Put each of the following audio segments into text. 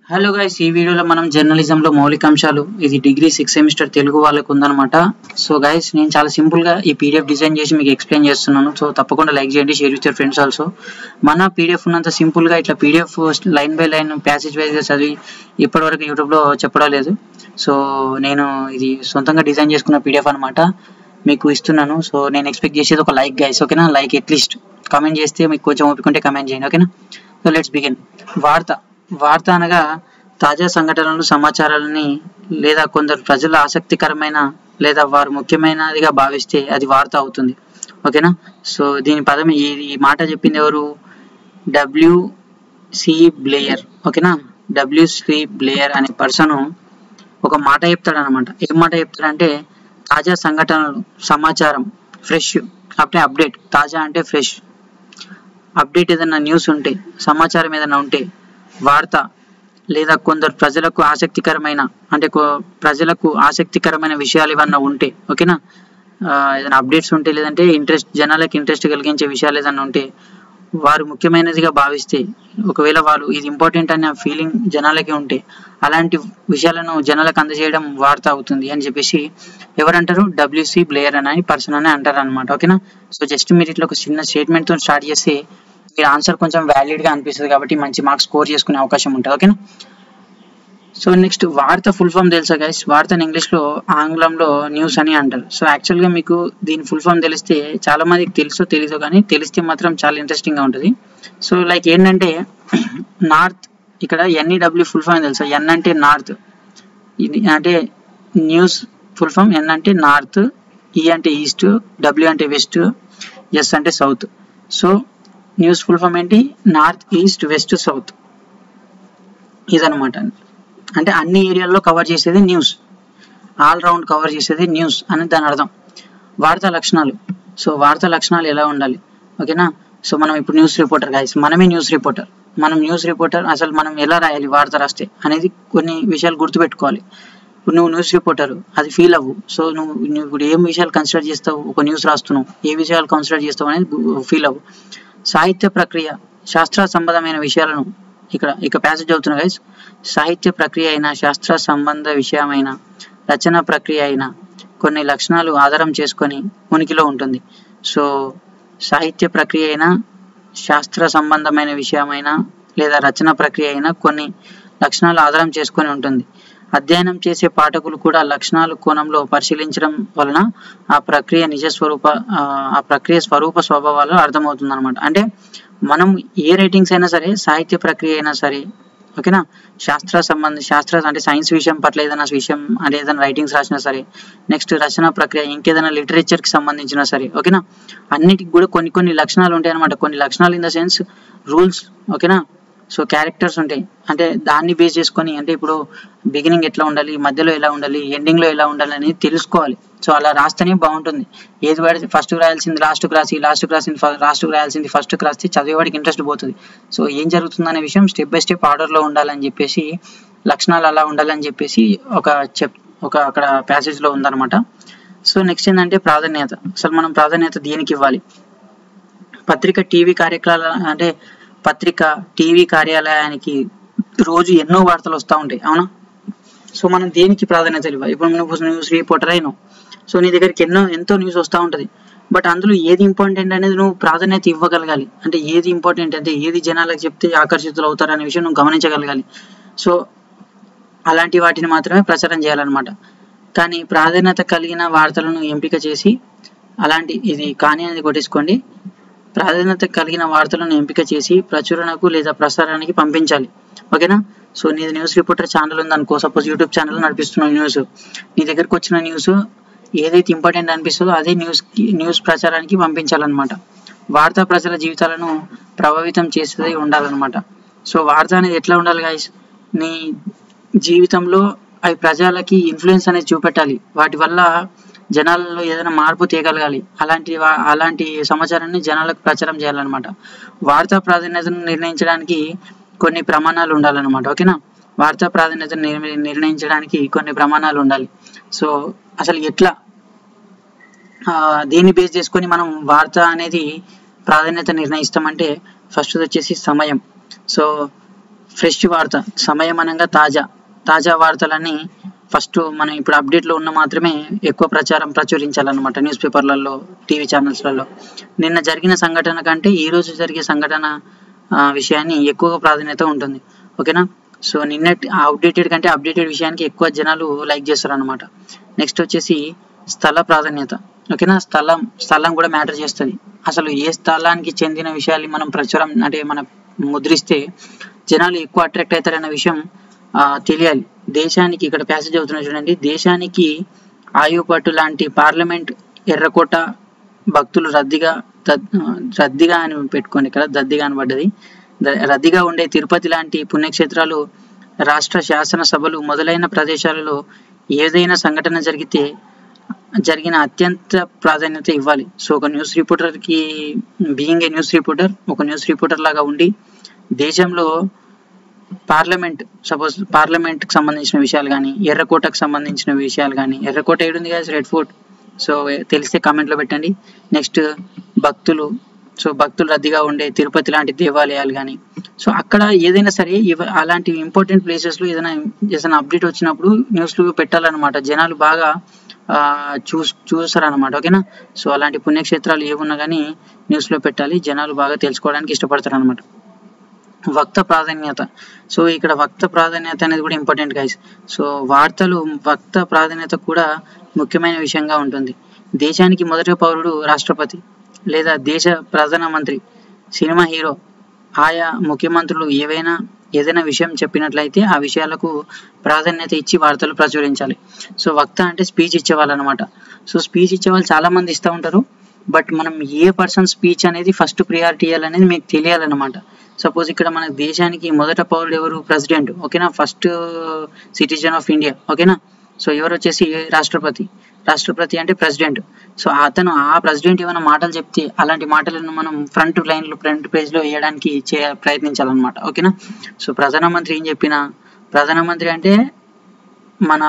Hello guys, ఈ వీడియోలో మనం జర్నలిజంలో మౌలిక అంశాలు ఇది డిగ్రీ 6th సెమిస్టర్ తెలుగు వాళ్ళకు ఉందన్నమాట. సో గైస్, నేను చాలా సింపుల్గా ఈ పీడిఎఫ్ డిజైన్ చేసి మీకు ఎక్స్ప్లెయిన్ చేస్తున్నాను. సో తప్పకుండా లైక్ చేయండి, share with your friends also. మన పీడిఎఫ్ ఉన్నంత సింపుల్గా ఇట్లా PDF line by line passage వైజ్గా చదివి ఇప్పటివరకు యూట్యూబ్లో చెప్పడం లేదు. సో నేను ఇది సొంతంగా డిజైన్ చేసుకున్న పీడిఎఫ్ అనమాట, మీకు ఇస్తున్నాను. సో నేను ఎక్స్పెక్ట్ చేసేది ఒక లైక్ గైస్, ఓకేనా? లైక్ అట్లీస్ట్ కామెంట్ చేస్తే మీకు కొంచెం ఓపికంటే కామెంట్ చేయండి, ఓకేనా? So let's begin. వార్త అనగా తాజా సంఘటనలు, సమాచారాలని లేదా కొందరు ప్రజల ఆసక్తికరమైన లేదా వారు ముఖ్యమైనదిగా భావిస్తే అది వార్త అవుతుంది, ఓకేనా? సో దీని పదం ఈ మాట చెప్పింది ఎవరు? W.C. బ్లేయర్, ఓకేనా? W.C. బ్లేయర్ అనే పర్సన్ ఒక మాట చెప్తాడు అనమాట. ఏం మాట చెప్తాడంటే తాజా సంఘటనలు, సమాచారం, ఫ్రెష్ అంటే అప్డేట్. తాజా అంటే ఫ్రెష్, అప్డేట్ ఏదైనా న్యూస్ ఉంటే, సమాచారం ఏదైనా ఉంటే వార్త, లేదా కొందరు ప్రజలకు ఆసక్తికరమైన విషయాలు ఏమన్నా ఉంటే, ఓకేనా? ఏదైనా అప్డేట్స్ ఉంటే, లేదంటే జనాలకు ఇంట్రెస్ట్ కలిగించే విషయాలు ఏదైనా ఉంటే వారు ముఖ్యమైనదిగా భావిస్తే, ఒకవేళ వాళ్ళు ఇది ఇంపార్టెంట్ అనే ఫీలింగ్ జనాలకి ఉంటే అలాంటి విషయాలను జనాలకు అందజేయడం వార్త అవుతుంది అని చెప్పేసి ఎవరంటారు? W.C. బ్లేయర్ అనే పర్సన్ అని అంటారు అనమాట, ఓకేనా? సో జస్ట్ మీరు ఇట్లా ఒక చిన్న స్టేట్మెంట్తో స్టార్ట్ చేస్తే మీ ఆన్సర్ కొంచెం వ్యాలిడ్గా అనిపిస్తుంది, కాబట్టి మంచి మార్క్స్ స్కోర్ చేసుకునే అవకాశం ఉంటుంది, ఓకేనా? సో నెక్స్ట్, వార్త ఫుల్ ఫామ్ తెలుసా గైస్? వార్తని ఇంగ్లీష్లో, ఆంగ్లంలో న్యూస్ అని అంటారు. సో యాక్చువల్గా మీకు దీని ఫుల్ ఫామ్ తెలిస్తే, చాలా మందికి తెలుసో తెలీదో కానీ తెలిస్తే మాత్రం చాలా ఇంట్రెస్టింగ్గా ఉంటుంది. సో లైక్ ఏంటంటే నార్త్, ఇక్కడ NEW ఫుల్ ఫామ్ తెలుసా? N అంటే నార్త్, ఇది అంటే న్యూస్ ఫుల్ ఫామ్. N అంటే నార్త్, E అంటే ఈస్ట్, W అంటే వెస్ట్, S అంటే south. So news full form ఏంటి? నార్త్, ఈస్ట్, వెస్ట్, సౌత్, ఇదనమాట. అంటే అన్ని ఏరియాల్లో కవర్ చేసేది న్యూస్, ఆల్ రౌండ్ కవర్ చేసేది న్యూస్ అని దాని అర్థం. వార్తా లక్షణాలు. సో వార్తా లక్షణాలు ఎలా ఉండాలి, ఓకేనా? సో మనం ఇప్పుడు న్యూస్ రిపోర్టర్ గైస్, మనమే న్యూస్ రిపోర్టర్. అసలు మనం ఎలా రాయాలి వార్త రాస్తే అనేది కొన్ని విషయాలు గుర్తుపెట్టుకోవాలి. ఇప్పుడు నువ్వు న్యూస్ రిపోర్టర్, అది ఫీల్ అవ్వు. సో నువ్వు ఇప్పుడు ఏం విషయాలు కన్సిడర్ చేస్తావు, ఒక న్యూస్ రాస్తున్నావు, ఏ విషయాలు కన్సిడర్ చేస్తావు అనేది ఫీల్ అవ్వు. సాహిత్య ప్రక్రియ, శాస్త్ర సంబంధమైన విషయాలను, ఇక ప్యాసేజ్ చదువుతున్నా గైస్. సాహిత్య ప్రక్రియ అయినా, శాస్త్ర సంబంధ విషయమైన, రచన ప్రక్రియ అయినా కొన్ని లక్షణాలు ఆధారం చేసుకొని ఉనికిలో ఉంటుంది. సో సాహిత్య ప్రక్రియ అయినా, శాస్త్ర సంబంధమైన విషయమైనా లేదా రచన ప్రక్రియ అయినా కొన్ని లక్షణాలు ఆధారం చేసుకొని ఉంటుంది. అధ్యయనం చేసే పాఠకులు కూడా లక్షణాలు కోణంలో పరిశీలించడం వలన ఆ ప్రక్రియ స్వరూప స్వభావాలు అర్థమవుతుంది అనమాట. అంటే మనం ఏ రైటింగ్స్ అయినా సరే, సాహిత్య ప్రక్రియ అయినా సరే, ఓకేనా? శాస్త్ర అంటే సైన్స్ విషయం పట్ల ఏదైనా విషయం అంటే ఏదైనా రైటింగ్స్ రాసినా సరే, నెక్స్ట్ రచన ప్రక్రియ, ఇంకేదైనా లిటరేచర్కి సంబంధించినా సరే, ఓకేనా? అన్నిటికి కూడా కొన్ని లక్షణాలు ఉంటాయి అనమాట. కొన్ని లక్షణాలు ఇన్ ద సెన్స్ రూల్స్, ఓకేనా? సో క్యారెక్టర్స్ ఉంటాయి. అంటే దాన్ని బేస్ చేసుకొని, అంటే ఇప్పుడు బిగినింగ్ ఎట్లా ఉండాలి, మధ్యలో ఎలా ఉండాలి, ఎండింగ్లో ఎలా ఉండాలి అనేది తెలుసుకోవాలి. సో అలా రాస్తేనే బాగుంటుంది. ఏది వాడి ఫస్ట్కి రాయాల్సింది లాస్ట్కి రాయాల్సింది ఫస్ట్కి రాస్తే చదివేవాడికి ఇంట్రెస్ట్ పోతుంది. సో ఏం జరుగుతుందనే విషయం స్టెప్ బై స్టెప్ ఆర్డర్లో ఉండాలని చెప్పేసి, లక్షణాలు అలా ఉండాలని చెప్పేసి అక్కడ ప్యాసేజ్లో ఉందన్నమాట. సో నెక్స్ట్ ఏంటంటే ప్రాధాన్యత. అసలు మనం ప్రాధాన్యత దేనికి ఇవ్వాలి? పత్రిక, టీవీ కార్యాలయానికి రోజు ఎన్నో వార్తలు వస్తూ ఉంటాయి, అవునా? సో మనం దేనికి ప్రాధాన్యత ఇవ్వాలి? ఇప్పుడు నువ్వు న్యూస్ రిపోర్టర్ అయినావు, సో నీ దగ్గరికి ఎంతో న్యూస్ వస్తూ ఉంటుంది. బట్ అందులో ఏది ఇంపార్టెంట్ అనేది నువ్వు ప్రాధాన్యత ఇవ్వగలగాలి. అంటే ఏది ఇంపార్టెంట్, అంటే ఏది జనాలకు చెప్తే ఆకర్షితులు అవుతారు అనే విషయం నువ్వు గమనించగలగాలి. సో అలాంటి వాటిని మాత్రమే ప్రచారం చేయాలన్నమాట. కానీ ప్రాధాన్యత కలిగిన వార్తలను ఎంపిక చేసి, అనేది కొట్టేసుకోండి. ప్రాధాన్యత కలిగిన వార్తలను ఎంపిక చేసి ప్రచురణకు లేదా ప్రసారానికి పంపించాలి, ఓకేనా? సో నీది న్యూస్ రిపోర్టర్ ఛానల్ ఉంది అనుకో, సపోజ్ యూట్యూబ్ ఛానల్ నడిపిస్తున్నావు న్యూస్, నీ దగ్గరకు వచ్చిన న్యూస్ ఏదైతే ఇంపార్టెంట్ అనిపిస్తుందో అదే న్యూస్ ప్రచారానికి పంపించాలన్నమాట. వార్త ప్రజల జీవితాలను ప్రభావితం చేసేది ఉండాలన్నమాట. సో వార్త అనేది ఎట్లా ఉండాలి గైస్? నీ జీవితంలో అవి ప్రజలకి ఇన్ఫ్లుయెన్స్ అనేది చూపెట్టాలి. వాటి వల్ల జనాలలో ఏదైనా మార్పు తేగలగాలి. అలాంటి సమాచారాన్ని జనాలకు ప్రచారం చేయాలన్నమాట. వార్తా ప్రాధాన్యతను నిర్ణయించడానికి కొన్ని ప్రమాణాలు ఉండాలన్నమాట, ఓకేనా? వార్తా ప్రాధాన్యతను నిర్ణయించడానికి కొన్ని ప్రమాణాలు ఉండాలి. సో అసలు ఎట్లా, దేన్ని బేస్ చేసుకొని మనం వార్త అనేది ప్రాధాన్యత నిర్ణయిస్తామంటే, ఫస్ట్ వచ్చేసి సమయం. సో ఫ్రెష్ వార్త, సమయం అనగా తాజా వార్తలని ఫస్ట్ మనం ఇప్పుడు అప్డేట్లో ఉన్న మాత్రమే ఎక్కువ ప్రచురించాలన్నమాట న్యూస్ పేపర్లలో, టీవీ ఛానల్స్లలో. నిన్న జరిగిన సంఘటన కంటే ఈరోజు జరిగే సంఘటన విషయాన్ని ఎక్కువగా ప్రాధాన్యత ఉంటుంది. ఓకేనా. సో నిన్నటి అప్డేటెడ్ కంటే అప్డేటెడ్ విషయానికి ఎక్కువ జనాలు లైక్ చేస్తారు అనమాట. నెక్స్ట్ వచ్చేసి స్థల ప్రాధాన్యత. ఓకేనా. స్థలం కూడా మ్యాటర్ చేస్తుంది. అసలు ఏ స్థలానికి చెందిన విషయాన్ని మనం మనం ముద్రిస్తే జనాలు ఎక్కువ అట్రాక్ట్ అవుతారన్న విషయం తెలియాలి. దేశానికి, ఇక్కడ ప్యాసేజ్ అవుతున్నా చూడండి, దేశానికి ఆయుపట్టు లాంటి పార్లమెంట్, ఎర్రకోట, భక్తులు రద్దీగా అని పెట్టుకోండి, ఇక్కడ దద్దిగా అని పడ్డది, రద్దీగా ఉండే తిరుపతి లాంటి పుణ్యక్షేత్రాలు, రాష్ట్ర శాసనసభలు మొదలైన ప్రదేశాలలో ఏదైనా సంఘటన జరిగిన అత్యంత ప్రాధాన్యత ఇవ్వాలి. సో ఒక న్యూస్ రిపోర్టర్కి, బీయింగ్ ఏ న్యూస్ రిపోర్టర్, ఒక న్యూస్ రిపోర్టర్ లాగా ఉండి దేశంలో పార్లమెంట్కి సంబంధించిన విషయాలు కానీ, ఎర్రకోటకు సంబంధించిన విషయాలు కానీ, ఎర్రకోట ఏడుంది కదా, రెడ్ ఫోర్ట్, సో తెలిస్తే కామెంట్లో పెట్టండి. నెక్స్ట్ భక్తులు రద్దీగా ఉండే తిరుపతి లాంటి దేవాలయాలు కానీ, సో అక్కడ ఏదైనా సరే అలాంటి ఇంపార్టెంట్ ప్లేసెస్లో ఏదైనా అప్డేట్ వచ్చినప్పుడు న్యూస్లో పెట్టాలన్నమాట. జనాలు బాగా చూస్తారనమాట. ఓకేనా. సో అలాంటి పుణ్యక్షేత్రాలు ఏమున్నా కానీ న్యూస్లో పెట్టాలి, జనాలు బాగా తెలుసుకోవడానికి ఇష్టపడతారు అనమాట. వక్త ప్రాధాన్యత. సో ఇక్కడ వక్త ప్రాధాన్యత అనేది కూడా ఇంపార్టెంట్ గైస్. సో వక్త ప్రాధాన్యత కూడా ముఖ్యమైన విషయంగా ఉంటుంది. దేశానికి మొదటి పౌరుడు రాష్ట్రపతి లేదా దేశ ప్రధానమంత్రి, సినిమా హీరో, ఆయా ముఖ్యమంత్రులు ఏదైనా విషయం చెప్పినట్లయితే ఆ విషయాలకు ప్రాధాన్యత ఇచ్చి వార్తలు ప్రచురించాలి. సో వక్త అంటే స్పీచ్ ఇచ్చేవాళ్ళు అనమాట. సో స్పీచ్ ఇచ్చేవాళ్ళు చాలా మంది ఇస్తూ ఉంటారు. బట్ మనం ఏ పర్సన్ స్పీచ్ అనేది ఫస్ట్ ప్రియారిటీ ఇవ్వాలనేది మీకు తెలియాలన్నమాట. సపోజ్ ఇక్కడ మన దేశానికి మొదట పౌరుడు ఎవరు? ప్రెసిడెంట్. ఓకేనా. First citizen of India. ఓకేనా. సో ఎవరు వచ్చేసి రాష్ట్రపతి అంటే ప్రెసిడెంట్. సో ఆ ప్రెసిడెంట్ ఏమైనా మాటలు చెప్తే అలాంటి మాటలను మనం ఫ్రంట్ పేజ్లో వేయడానికి ప్రయత్నించాలన్నమాట. ఓకేనా. సో ప్రధానమంత్రి ఏం చెప్పినా, ప్రధానమంత్రి అంటే మన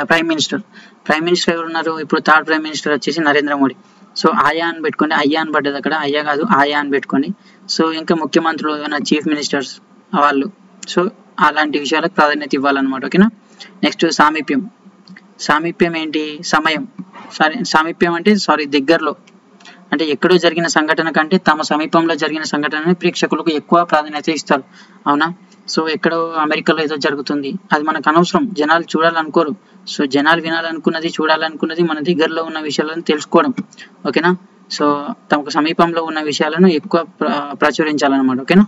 ప్రైమ్ మినిస్టర్ ఎవరున్నారు? ఇప్పుడు థర్డ్ ప్రైమ్ మినిస్టర్ వచ్చేసి నరేంద్ర మోడీ. సో ఆయా అని పెట్టుకోండి, అయ్యా అని పడ్డది అక్కడ, అయ్యా కాదు ఆయా అని పెట్టుకోండి. సో ఇంకా ముఖ్యమంత్రులు, ఏమైనా చీఫ్ మినిస్టర్స్ వాళ్ళు. సో అలాంటి విషయాలకు ప్రాధాన్యత ఇవ్వాలన్నమాట. ఓకేనా. నెక్స్ట్ సామీప్యం ఏంటి? సామీప్యం అంటే దగ్గరలో, అంటే ఎక్కడో జరిగిన సంఘటన కంటే తమ సమీపంలో జరిగిన సంఘటనని ప్రేక్షకులకు ఎక్కువ ప్రాధాన్యత ఇస్తారు. అవునా. సో ఎక్కడో అమెరికాలో ఏదో జరుగుతుంది, అది మనకు అనవసరం, జనాలు చూడాలనుకోరు. సో జనాలు వినాలనుకున్నది, చూడాలనుకున్నది మన దగ్గరలో ఉన్న విషయాలను తెలుసుకోవడం. ఓకేనా. సో తమకు సమీపంలో ఉన్న విషయాలను ఎక్కువ ప్రచురించాలన్నమాట. ఓకేనా.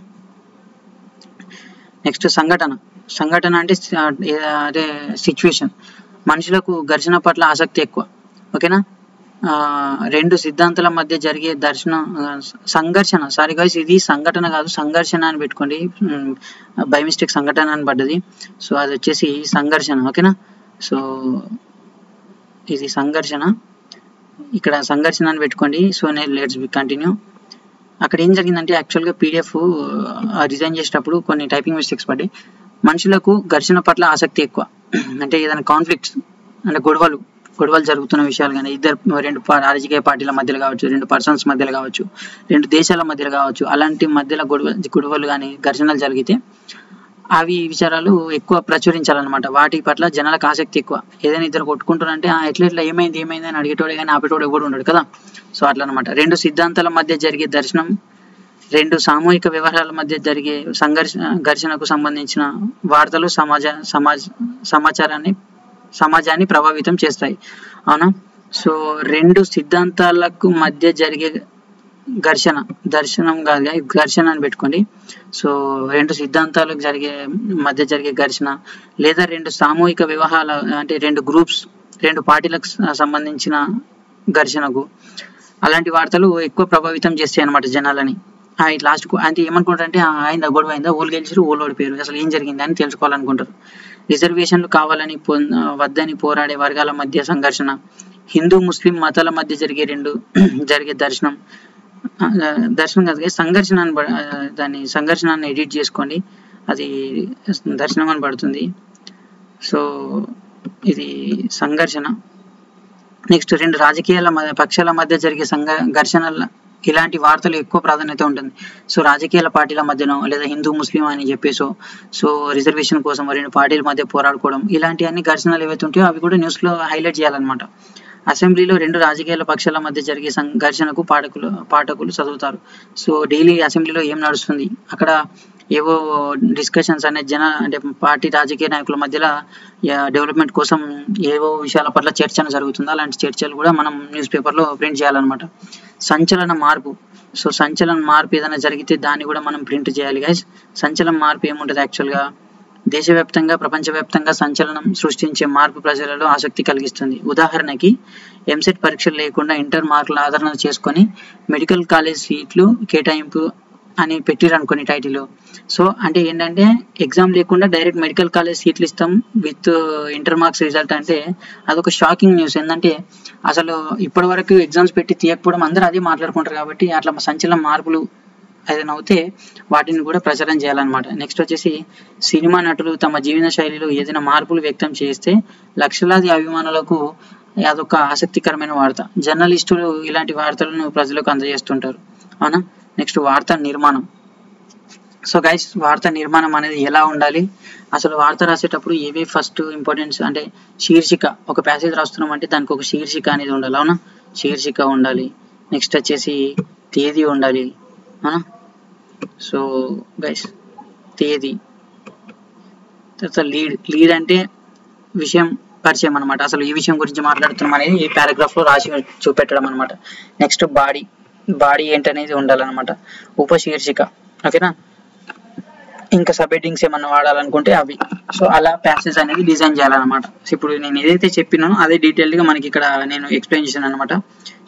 నెక్స్ట్ సంఘటన అంటే అదే సిచ్యువేషన్. మనుషులకు ఘర్షణ పట్ల ఆసక్తి ఎక్కువ. ఓకేనా. రెండు సిద్ధాంతాల మధ్య జరిగే సంఘర్షణ. సారీ గైస్, ఇది సంఘటన కాదు, సంఘర్షణ అని పెట్టుకోండి. బై మిస్టేక్ సంఘటన అని పడ్డది. సో అది వచ్చేసి సంఘర్షణ. ఓకేనా. సో ఇది సంఘర్షణ, ఇక్కడ సంఘర్షణ అని పెట్టుకోండి. So let's continue. అక్కడ ఏం జరిగిందంటే యాక్చువల్గా పీడిఎఫ్ డిజైన్ చేసేటప్పుడు కొన్ని టైపింగ్ మిస్టేక్స్ పడ్డాయి. మనుషులకు ఘర్షణ పట్ల ఆసక్తి ఎక్కువ. అంటే ఏదైనా కాన్ఫ్లిక్ట్స్ అంటే గొడవలు జరుగుతున్న విషయాలు కానీ, రెండు రాజకీయ పార్టీల మధ్యలో కావచ్చు, రెండు పర్సన్స్ మధ్యలో కావచ్చు, రెండు దేశాల మధ్యలో కావచ్చు, అలాంటి మధ్యలో గొడవలు కానీ ఘర్షణలు జరిగితే అవి విచారాలు ఎక్కువ ప్రచురించాలన్నమాట. వాటి పట్ల జనాలకు ఆసక్తి ఎక్కువ. ఏదైనా ఇద్దరు కొట్టుకుంటారంటే ఎట్లా ఏమైంది అని అడిగేటోడే కానీ ఆపేటోడు ఎవడు ఉండడు కదా. సో అట్లా అనమాట. రెండు సిద్ధాంతాల మధ్య జరిగే దర్శనం, రెండు సామూహిక వ్యవహారాల మధ్య జరిగే ఘర్షణకు సంబంధించిన వార్తలు సమాజాన్ని ప్రభావితం చేస్తాయి. అవునా. సో రెండు సిద్ధాంతాలకు మధ్య జరిగే దర్శనం కాదు, ఘర్షణ అని పెట్టుకోండి. సో రెండు సిద్ధాంతాలకు మధ్య జరిగే ఘర్షణ, లేదా రెండు సామూహిక వ్యవహారాలు అంటే రెండు పార్టీలకు సంబంధించిన ఘర్షణకు, అలాంటి వార్తలు ఎక్కువ ప్రభావితం చేస్తాయి అన్నమాట జనాలని. లాస్ట్కు అంటే ఏమనుకుంటారంటే అయిందా, గొడవ అయిందా, ఊళ్ళు గెలిచారు, ఊళ్ళు ఓడిపోయారు, అసలు ఏం జరిగింది అని తెలుసుకోవాలనుకుంటారు. రిజర్వేషన్లు కావాలని వద్దని పోరాడే వర్గాల మధ్య సంఘర్షణ, హిందూ ముస్లిం మతాల మధ్య జరిగే దర్శనం కాదు సంఘర్షణ అని దాన్ని సంఘర్షణాన్ని ఎడిట్ చేసుకోండి, అది దర్శనం అని పడుతుంది. సో ఇది సంఘర్షణ. నెక్స్ట్ రెండు రాజకీయాల పక్షాల మధ్య జరిగే ఇలాంటి వార్తలు ఎక్కువ ప్రాధాన్యత ఉంటుంది. సో రాజకీయాల పార్టీల మధ్యన లేదా హిందూ ముస్లిం అని చెప్పేసి సో రిజర్వేషన్ కోసం రెండు పార్టీల మధ్య పోరాడుకోవడం, ఇలాంటి అన్ని ఘర్షణలు ఏవైతే ఉంటాయో అవి కూడా న్యూస్లో హైలైట్ చేయాలన్నమాట. అసెంబ్లీలో రెండు రాజకీయాల పక్షాల మధ్య జరిగే ఘర్షణకు పాఠకులు చదువుతారు. సో డైలీ అసెంబ్లీలో ఏం నడుస్తుంది, అక్కడ ఏవో డిస్కషన్స్ అనేది అంటే పార్టీ రాజకీయ నాయకుల మధ్యలో డెవలప్మెంట్ కోసం ఏవో విషయాల పట్ల చర్చ జరుగుతుంది. అలాంటి చర్చలు కూడా మనం న్యూస్ పేపర్లో ప్రింట్ చేయాలన్నమాట. సంచలన మార్పు, సో సంచలన మార్పు ఏదైనా జరిగితే దాన్ని కూడా మనం ప్రింట్ చేయాలి గైస్. సంచలన మార్పు ఏముంటుంది యాక్చువల్గా, దేశవ్యాప్తంగా ప్రపంచవ్యాప్తంగా సంచలనం సృష్టించే మార్పు ప్రజలలో ఆసక్తి కలిగిస్తుంది. ఉదాహరణకి ఎంసెట్ పరీక్షలు లేకుండా ఇంటర్ మార్కుల ఆధారణ చేసుకొని మెడికల్ కాలేజ్ సీట్లు కేటాయింపు అని పెట్టిరు అనుకోని టైటిల్. సో అంటే ఏంటంటే ఎగ్జామ్ లేకుండా డైరెక్ట్ మెడికల్ కాలేజ్ సీట్లు ఇస్తాం విత్ ఇంటర్ మార్క్స్ రిజల్ట్ అంటే అదొక షాకింగ్ న్యూస్. ఏంటంటే అసలు ఇప్పటి వరకు ఎగ్జామ్స్ పెట్టి తీయకపోవడం అందరూ అదే మాట్లాడుకుంటారు. కాబట్టి అట్లా సంచలన మార్పులు ఏదైనా అవుతే వాటిని కూడా ప్రచారం చేయాలన్నమాట. నెక్స్ట్ వచ్చేసి సినిమా నటులు తమ జీవన శైలిలో ఏదైనా మార్పులు వ్యక్తం చేస్తే లక్షలాది అభిమానులకు అదొక ఆసక్తికరమైన వార్త. జర్నలిస్టులు ఇలాంటి వార్తలను ప్రజలకు అందజేస్తుంటారు, అవునా. నెక్స్ట్ వార్తా నిర్మాణం. సో గైస్, వార్తా నిర్మాణం అనేది ఎలా ఉండాలి, అసలు వార్త రాసేటప్పుడు ఏవే ఫస్ట్ ఇంపార్టెన్స్ అంటే శీర్షిక, ఒక ప్యాసేజ్ రాస్తున్నాం అంటే దానికి ఒక శీర్షిక అనేది ఉండాలి, అవునా. శీర్షిక ఉండాలి. నెక్స్ట్ వచ్చేసి తేదీ ఉండాలి, అవునా. సో గైస్ తేదీ, తర్వాత లీడ్ అంటే విషయం పరిచయం అనమాట. అసలు ఈ విషయం గురించి మాట్లాడుతున్నాం అనేది ఈ పారాగ్రాఫ్లో రాసి చూపెట్టడం అనమాట. నెక్స్ట్ బాడీ ఏంటనేది ఉండాలన్నమాట. ఉపశీర్షిక, ఓకేనా. ఇంకా సబ్ హెడ్డింగ్స్ ఏమన్నా వాడాలనుకుంటే అవి. సో అలా ప్యాసేజ్ అనేది డిజైన్ చేయాలన్నమాట. ఇప్పుడు నేను ఏదైతే చెప్పినానో అదే డీటెయిల్గా మనకి ఇక్కడ నేను ఎక్స్ప్లెయిన్ చేశాను అనమాట.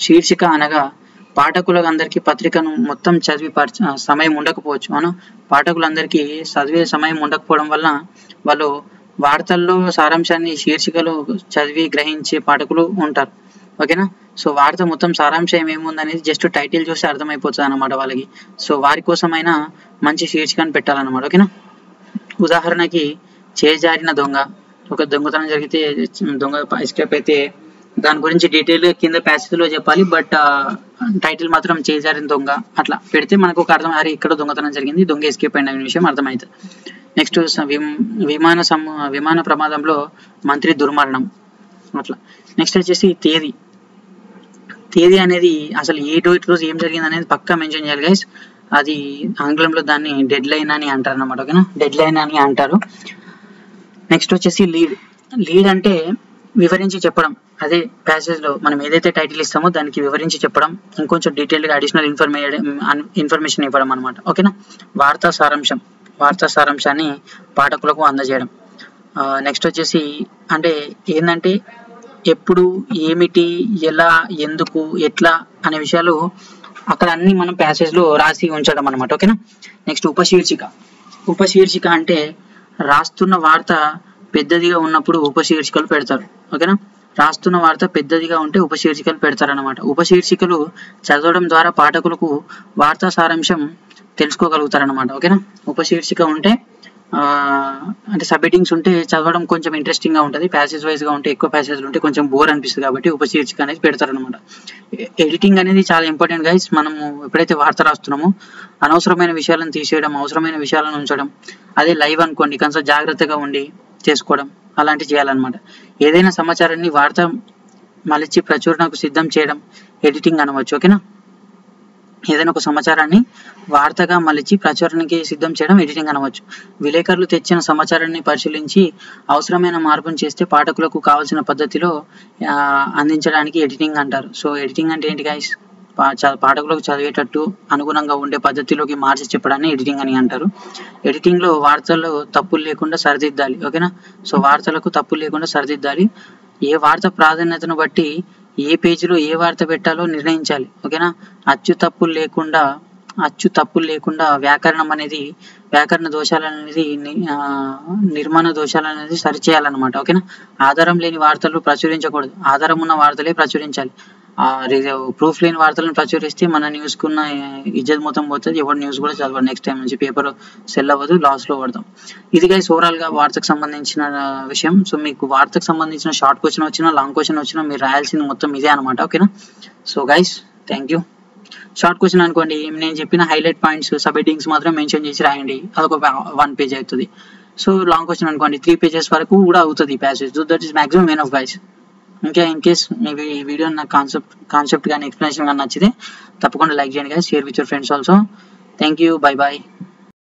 శీర్షిక అనగా పాఠకులకు అందరికీ పత్రికను మొత్తం చదివి సమయం ఉండకపోవచ్చు, అవును. పాఠకులందరికీ చదివే సమయం ఉండకపోవడం వల్ల వాళ్ళు వార్తల్లో సారాంశాన్ని శీర్షికలో చదివి గ్రహించే పాఠకులు ఉంటారు, ఓకేనా. సో వార్త మొత్తం సారాంశం ఏముందనేది జస్ట్ టైటిల్ చూసి అర్థమైపోతుంది అనమాట వాళ్ళకి. సో వారి కోసమైనా మంచి శీర్షికను పెట్టాలన్నమాట, ఓకేనా. ఉదాహరణకి చేజారిన దొంగ, ఒక దొంగతనం జరిగితే దొంగ ఎస్కేప్ అయితే దాని గురించి డీటెయిల్గా కింద ప్యాసేజ్లో చెప్పాలి, బట్ టైటిల్ మాత్రం చేజారిన దొంగ అట్లా పెడితే మనకు ఒక అర్థం, అరే ఇక్కడ దొంగతనం జరిగింది, దొంగ ఎస్కేప్ అయిన విషయం అర్థమవుతుంది. నెక్స్ట్ విమాన ప్రమాదంలో మంత్రి దుర్మరణం అట్లా. నెక్స్ట్ వచ్చేసి తేదీ అనేది అసలు ఏ రోజు ఏం జరిగింది అనేది పక్కా మెన్షన్ చేయాలి గైస్. అది ఆంగ్లంలో దాన్ని డెడ్ లైన్ అని అంటారు అన్నమాట, ఓకేనా. డెడ్ లైన్ అని అంటారు. నెక్స్ట్ వచ్చేసి లీడ్ అంటే వివరించి చెప్పడం. అదే ప్యాసేజ్లో మనం ఏదైతే టైటిల్ ఇస్తామో దానికి వివరించి చెప్పడం, ఇంకొంచెం డీటెయిల్గా అడిషనల్ ఇన్ఫర్మేషన్ ఇవ్వడం అనమాట, ఓకేనా. వార్తా సారాంశాన్ని పాఠకులకు అందజేయడం. నెక్స్ట్ వచ్చేసి అంటే ఏంటంటే ఎప్పుడు, ఏమిటి, ఎలా, ఎందుకు, ఎట్లా అనే విషయాలు అక్కడ అన్ని మనం ప్యాసేజ్లో రాసి ఉంచడం అనమాట, ఓకేనా. నెక్స్ట్ ఉపశీర్షిక అంటే రాస్తున్న వార్త పెద్దదిగా ఉన్నప్పుడు ఉపశీర్షికలు పెడతారు, ఓకేనా. రాస్తున్న వార్త పెద్దదిగా ఉంటే ఉపశీర్షికలు పెడతారన్నమాట. ఉపశీర్షికలు చదవడం ద్వారా పాఠకులకు వార్తా సారాంశం తెలుసుకోగలుగుతారన్నమాట, ఓకేనా. ఉపశీర్షిక ఉంటే అంటే సబ్ హెడ్డింగ్స్ ఉంటే చదవడం కొంచెం ఇంట్రెస్టింగ్గా ఉంటుంది. ప్యాసేజ్ వైజ్గా ఉంటే ఎక్కువ ప్యాసేజ్లు ఉంటే కొంచెం బోర్ అనిపిస్తుంది, కాబట్టి ఉపశీర్షిక అనేది పెడతారనమాట. ఎడిటింగ్ అనేది చాలా ఇంపార్టెంట్ గైస్. మనము ఎప్పుడైతే వార్త రాస్తున్నామో అనవసరమైన విషయాలను తీసేయడం, అవసరమైన విషయాలను ఉంచడం. అదే లైవ్ అనుకోండి, కొంచెం జాగ్రత్తగా ఉండి చేసుకోవడం, అలాంటివి చేయాలన్నమాట. ఏదైనా సమాచారాన్ని వార్త మలిచి ప్రచురణకు సిద్ధం చేయడం ఎడిటింగ్ అనవచ్చు, ఓకేనా. ఏదైనా ఒక సమాచారాన్ని వార్తగా మలిచి ప్రచురణకి సిద్ధం చేయడం ఎడిటింగ్ అనవచ్చు. విలేకరులు తెచ్చిన సమాచారాన్ని పరిశీలించి అవసరమైన మార్పును చేస్తే పాఠకులకు కావాల్సిన పద్ధతిలో అందించడానికి ఎడిటింగ్ అంటారు. సో ఎడిటింగ్ అంటే ఏంటి గైస్, పాఠకులకు చదివేటట్టు అనుగుణంగా ఉండే పద్ధతిలోకి మార్చి చెప్పడాన్ని ఎడిటింగ్ అని అంటారు. ఎడిటింగ్లో వార్తల్లో తప్పులు లేకుండా సరిదిద్దాలి, ఓకేనా. సో వార్తలకు తప్పులు లేకుండా సరిదిద్దాలి. ఏ వార్త ప్రాధాన్యతను బట్టి ఏ పేజీలో ఏ వార్త పెట్టాలో నిర్ణయించాలి, ఓకేనా. అచ్చు తప్పులు లేకుండా వ్యాకరణ దోషాలు అనేది నిర్మాణ దోషాలు అనేది సరిచేయాలన్నమాట, ఓకేనా. ఆధారం లేని వార్తలు ప్రచురించకూడదు, ఆధారం ఉన్న వార్తలే ప్రచురించాలి. ప్రూఫ్ లేని వార్తలను ప్రచురిస్తే మన న్యూస్కున్న ఇజ్జత్ మొత్తం పోతుంది, ఎవరు న్యూస్ కూడా చదవరు. నెక్స్ట్ టైం నుంచి పేపర్ సెల్ అవ్వదు, లాస్లో పడతాం. ఇది గైస్ ఓవరాల్గా వార్తకు సంబంధించిన విషయం. సో మీకు వార్తకు సంబంధించిన షార్ట్ క్వశ్చన్ వచ్చినా లాంగ్ క్వశ్చన్ వచ్చినా మీరు రాయాల్సింది మొత్తం ఇదే అనమాట, ఓకేనా. So guys thank you. Short question అనుకోండి, నేను చెప్పిన హైలైట్ పాయింట్స్ సబ్ హెడ్డింగ్స్ మాత్రం మెన్షన్ చేసి రాయండి, అదొక 1 పేజ్ అవుతుంది. సో లాంగ్ క్వశ్చన్ అనుకోండి 3 పేజెస్ వరకు కూడా అవుతుంది passage. So that is maximum enough guys. ఇంకా ఇన్ కేస్ మీకు ఈ వీడియో నాకు కాన్సెప్ట్ కానీ ఎక్స్ప్లెనేషన్ కానీ నచ్చితే తప్పకుండా లైక్ చేయండి guys, share with your friends also. Thank you, bye bye.